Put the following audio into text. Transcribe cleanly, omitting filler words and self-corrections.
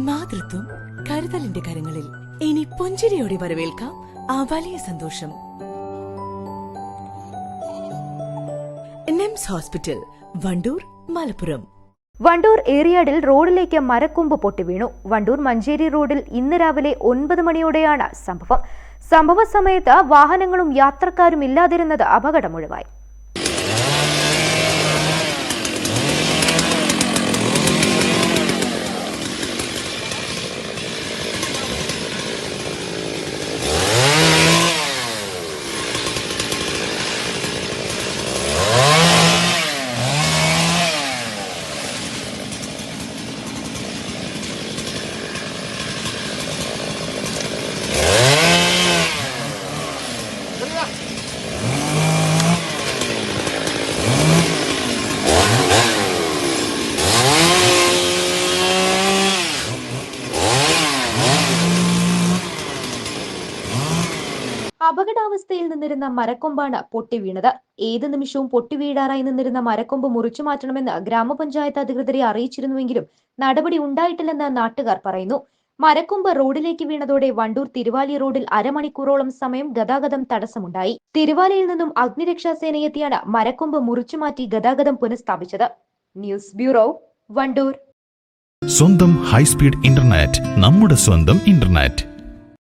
മാതൃത്വം കരുതലിന്റെ കരങ്ങളിൽ. ഇനി പുഞ്ചിരിയോടെ വരവേൽക്കാം ആ വലിയ സന്തോഷം. നിംസ് ഹോസ്പിറ്റൽ, വണ്ടൂർ, മലപ്പുറം. വണ്ടൂർ ഏറിയാടിൽ റോഡിലേക്ക് മരക്കൊമ്പ് പൊട്ടിവീണു. വണ്ടൂർ മഞ്ചേരി റോഡിൽ ഇന്ന് രാവിലെ 9 മണിയോടെയാണ് സംഭവം. സംഭവ സമയത്ത് വാഹനങ്ങളും യാത്രക്കാരും ഇല്ലാതിരുന്നത് അപകടമൊഴിവായി. അപകടാവസ്ഥയിൽ നിന്നിരുന്ന മരക്കൊമ്പാണ് പൊട്ടിവീണത്. ഏത് നിമിഷവും പൊട്ടിവീഴാറായി നിന്നിരുന്ന മരക്കൊമ്പ് മുറിച്ചു മാറ്റണമെന്ന് ഗ്രാമപഞ്ചായത്ത് അധികൃതരെ അറിയിച്ചിരുന്നുവെങ്കിലും നടപടി ഉണ്ടായിട്ടില്ലെന്ന് നാട്ടുകാർ പറയുന്നു. മരക്കൊമ്പ് റോഡിലേക്ക് വീണതോടെ വണ്ടൂർ തിരുവാലി റോഡിൽ അരമണിക്കൂറോളം സമയം ഗതാഗതം തടസ്സമുണ്ടായി. തിരുവാലിയിൽ നിന്നും അഗ്നിരക്ഷാസേനയെത്തിയാണ് മരക്കൊമ്പ് മുറിച്ചുമാറ്റി ഗതാഗതം പുനഃസ്ഥാപിച്ചത്. News bureau, Wandoor. സ്വന്തം ഹൈസ്പീഡ് ഇന്റർനെറ്റ്, നമ്മുടെ സ്വന്തം ഇന്റർനെറ്റ്.